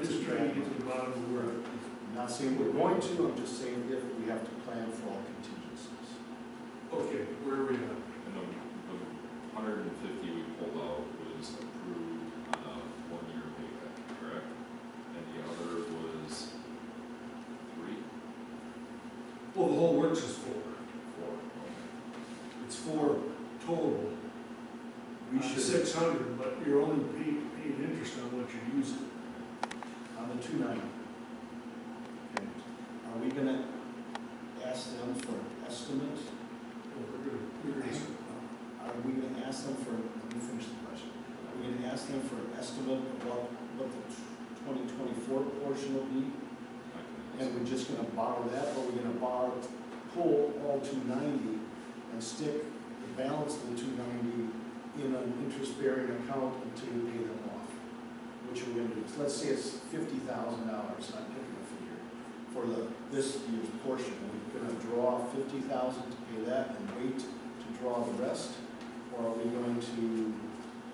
I'm just trying to get to the bottom of where. I'm not saying we're going to, I'm just saying if we have to plan for all contingencies. Okay, where are we at? And the 150 we pulled out was approved on a 1-year payback, correct? And the other was 3? Well, the whole works is 4. 4, okay. It's 4 total. We should, 600, but you're only paying interest on what you're using. on the 290. Okay. Are we gonna ask them for an estimate? Well, we're gonna, Are we gonna ask them for, let me finish the question. Are we gonna ask them for an estimate of what the 2024 portion will be? And we're just gonna borrow that, or we're gonna pull all 290 and stick the balance of the 290 in an interest-bearing account until you pay them off? Which we're gonna do. So let's say it's $50,000, not picking a figure, for this year's portion. We're gonna draw 50,000 to pay that and wait to draw the rest? Or are we going to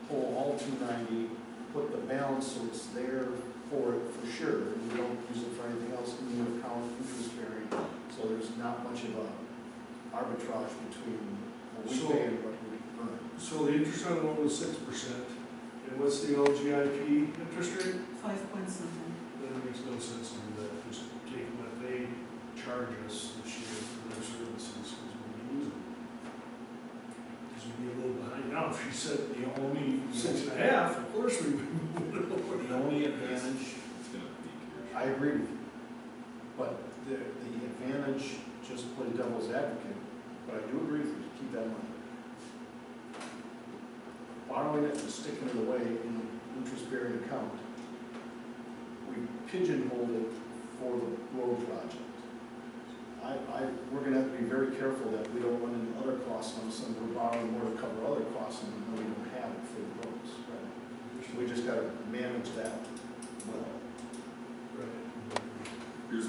pull all 290, put the balance so it's there for sure, and we don't use it for anything else in the account, interest-bearing, so there's not much of a arbitrage between what we pay and what we earn? so the interest on the loan was 6%. And what's the LGIP interest rate? 5 point something. Then it makes no sense to do that. Just take what they charge us this year for their services, because we use them. Because we'd be a little behind. Now, if she said, you owe me 6.5, of course we would. The only advantage, It's going to peak here. I agree with you, but the advantage, just play devil's advocate, but I do agree with you, keep that in mind. Borrowing it and sticking it away in an interest-bearing account, we pigeonholed it for the road project. We're gonna have to be very careful that we don't run into other costs on some, we're borrowing more to cover other costs and we don't have it for the roads. Right? We just gotta manage that well. Right. Here's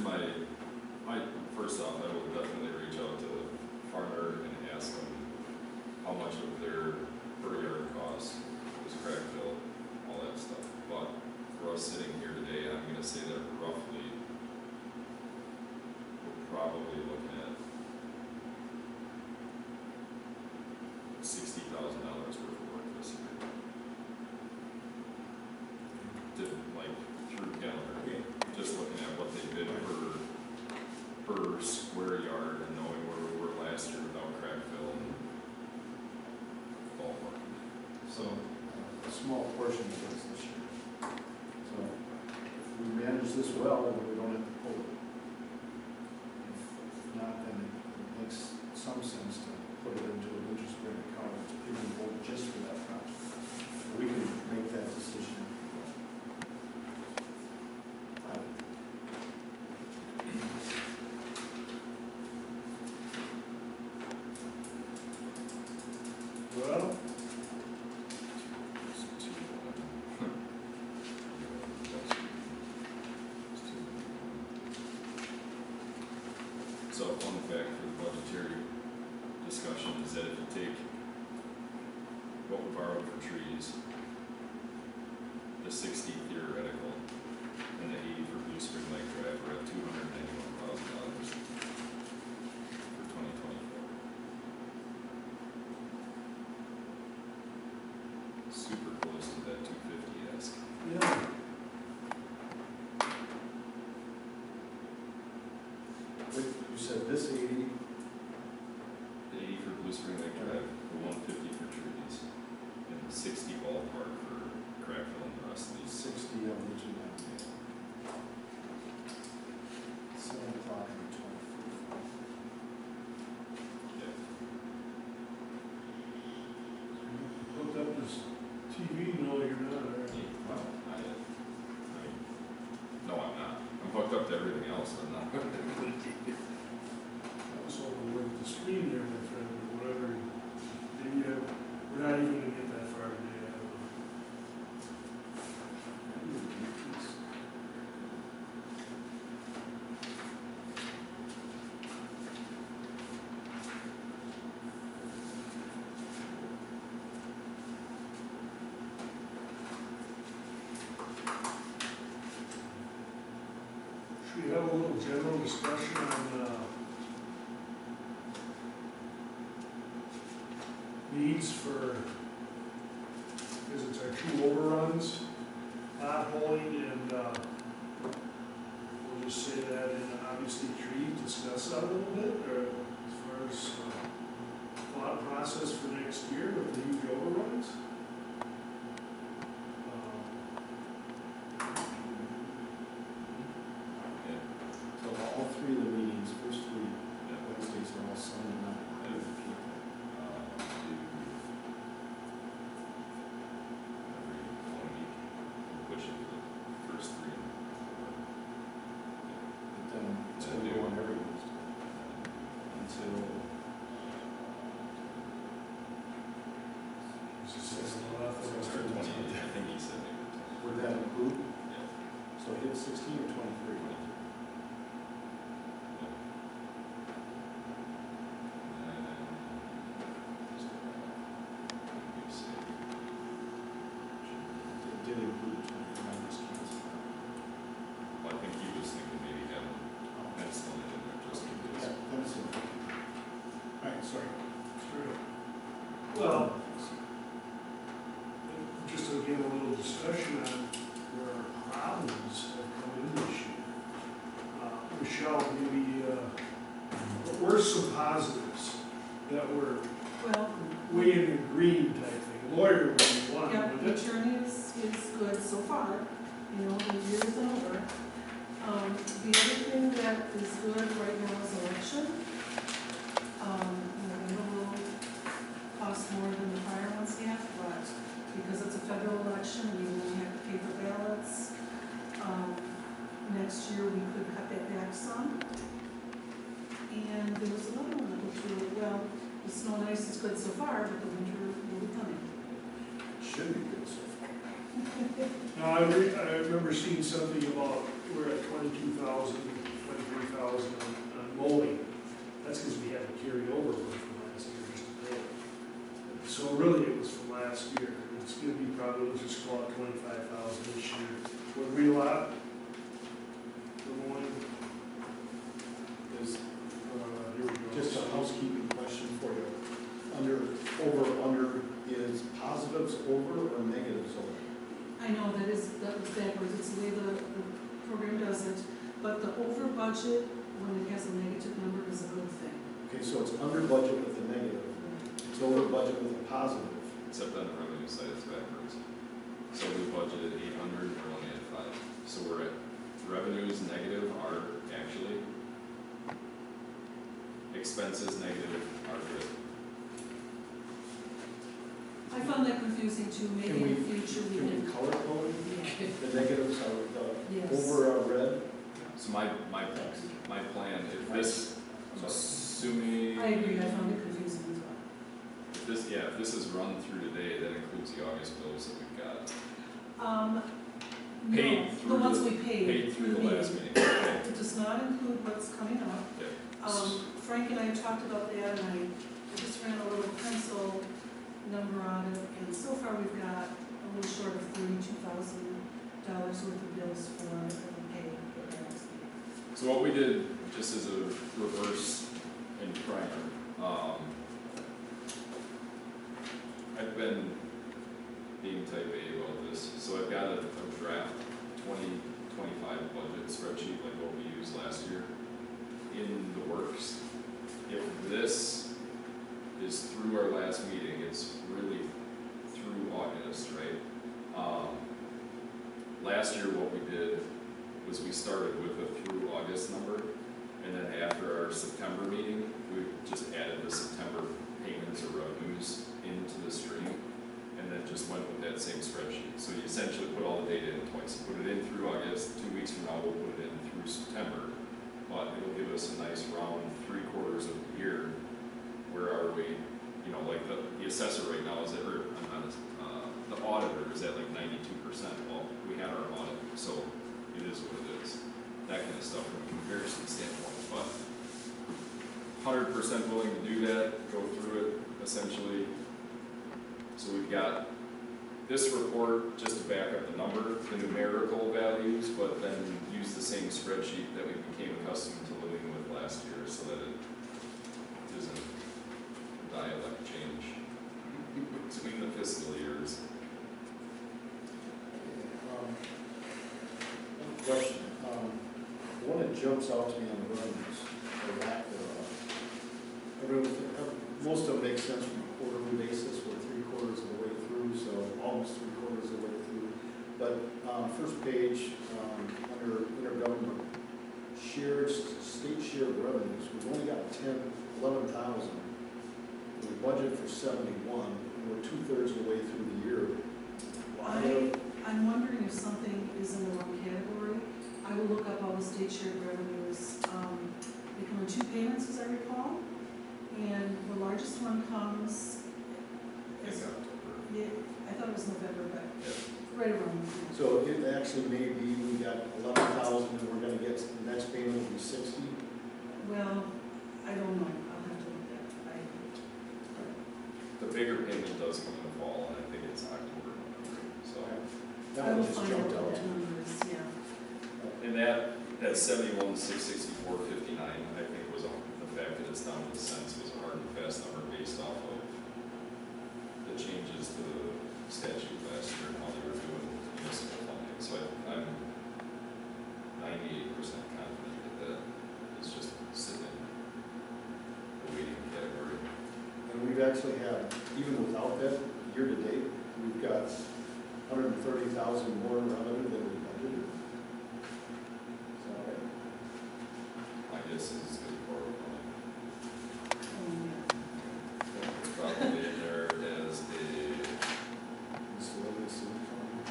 first off, I will definitely reach out to Farmer and ask them how much of their per yard cost was crack fill, all that stuff. But for us sitting here today, I'm gonna say that roughly, we're probably looking at $60,000 worth of work this year. Through calendar, just looking at what they bid per square yard and knowing where we were last year without crack fill and ballpark. So a small portion of this year. So if we manage this well, then we don't have to pull it. If not, then it makes some sense to put it into an interest-bearing account that's pigeonholed just for that project. We can make that decision. Well, So fun fact for the budgetary discussion is that if you take what we borrowed for trees, the 60 theoretical, and the 80 for Blue Spring Lake Drive, we're at $291,000 for 2024. Super close to that 250-esque. yeah. You said this 80, The 80 for Blue Spring Lake Drive, the 150 for trees, and the 60 ballpark for crack fill and the rest of these. 60 of the 290. 7 o'clock and 24. Yeah. Hooked up this TV, no, you're not, are you? Well, no, I'm not. I'm hooked up to everything else, I'm not hooked up to the TV. I was hoping with the screen there, my friend, or whatever. Maybe we're not even gonna get that far today, I don't know. we have a little general discussion on, needs for, because it's our two overruns, potholing and, we'll just say that, and obviously trees, discuss that a little bit, or as far as, thought process for next year with the huge overruns. Yeah. So all three of the meetings, first three Yeah. Wednesdays are all Sunday night. But then it's Yeah, gonna do. go on every Wednesday until, I think he said maybe. would that include, Yeah. so hit 16 or 23? It did include 23, I just can't see. Well, I think he was thinking maybe having pencil in there just in case. Yeah, that's it. All right, sorry. Sure. Well, just again, a little discussion on where our problems have come in this year. Michelle, maybe, what were some positives that were Well, way in the green type thing? Lawyer would be one, yeah, but the that's, attorney is good so far, you know, the year isn't over. The other thing that is good right now is election. You know, it will cost more than the prior ones have, but because it's a federal election, we won't have to pay for ballots. Next year, we could cut that back some. And there was another one that was really, well, the snow and ice is good so far, but the winter will be coming. Should be good so far. no, I remember seeing something about, we're at 23,000 on mowing. That's because we had to carry over one from last year just to pay it. So really, it was from last year. It's gonna be probably, let's just call it 25,000 this year. Would we allow for mowing? Is, Here we go. just a housekeeping question for you. Under is positives over or negatives over? I know that was backwards, it's the way the program does it, but the over budget, when it has a negative number, is a good thing. Okay, so it's under budget with a negative, it's over budget with a positive. Except on the revenue side, it's backwards. So we budgeted 800, we're only at 5. So we're at, revenues negative are actually, expenses negative are good. I found that confusing too, maybe Can we- in the future we Can can. we color code Yeah. the negatives are the Yes. over red? So my plan, if this, I'm assuming. I agree, I found it confusing as well. If this is run through today, that includes the August bills that we've got. Paid No, the through ones the- we paid. Paid through the last meeting. meeting. Okay. It does not include what's coming up. Yeah. Frank and I talked about that, and I just ran a little pencil number on it, and so far we've got a little short of $32,000 worth of bills for pay for the next meeting. So what we did, just as a reverse and primer, I've been being type A about this, so I've got a draft 2025 budget spreadsheet like what we used last year in the works. If this is through our last meeting, it's really through August, right? Last year what we did was we started with a through August number, and then after our September meeting, we just added the September payments or revenues into the stream, and then just went with that same spreadsheet. So you essentially put all the data in twice. You put it in through August, 2 weeks from now we'll put it in through September, but it'll give us a nice round 3/4 of the year. Where are we, you know, like the assessor right now is at, or the auditor is at like 92%. Well, we had our audit, so it is what it is. That kind of stuff from a comparison standpoint, but 100% willing to do that, go through it essentially. So we've got this report just to back up the number, the numerical values, but then use the same spreadsheet that we became accustomed to living with last year, so that it isn't a dialect change between the fiscal years. One question, the one that jumps out to me on the revenues, or lack thereof. Most of it makes sense from a quarterly basis, we're 3/4 of the way through, so almost 3/4 of the way through. But, first page, under intergovernmental shares, state share of revenues, we've only got 11,000. We budget for 71, and we're 2/3 of the way through the year. I'm wondering if something is in the wrong category. I will look up all the state shared revenues. They come in two payments, as I recall, and the largest one comes, In October. yeah, I thought it was November, but Yeah. right around. So it actually may be, we got 11,000, and we're gonna get, the next payment will be 60. Well, I don't know, I'll have to look at it. The bigger payment does come in the fall, and I think it's October, so. That I one will just find out jumped what out. that number is, yeah. And that 71,664.59, I think was the fact that it's down to the cents was a hard and fast number based off of the changes to the statute last year and how they were doing municipal funding. So I'm 98% confident that that is just sitting in the waiting category. And we've actually had, even without that, year to date, we've got 130,000 more revenue than we budgeted. Is that right? My guess is it's good for Yeah. it's probably in there as a Miscellaneous income.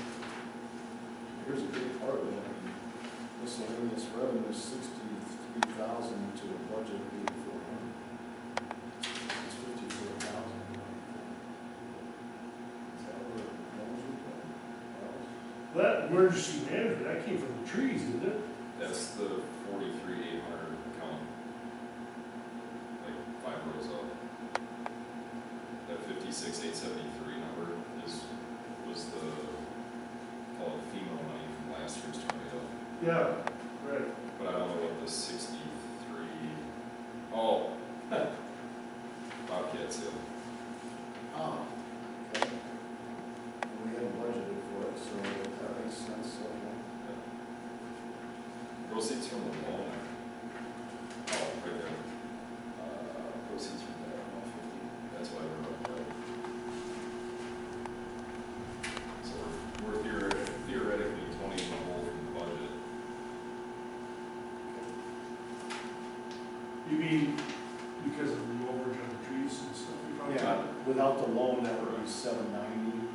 Here's a big part of it. Miscellaneous revenue is 63,000 to a budget of 8,400. It's 54,000. Is that where those are going? That emergency management, that came from the trees, didn't it? That's the 43,800 count, like 5 rows up. That 56,873 number was the, call it FEMA money from last year's tornado. Yeah, right. But I don't know what the 63, oh, Bobcat sale. Ah, okay. And we hadn't budgeted for it, so that makes sense. Proceeds from the loan. Oh, right there. Proceeds from that, 150, that's why we're up there. So we're theoretically 20 in the hole from the budget. You mean because of the overage on the trees and stuff? Yeah, without the loan, that would be 790.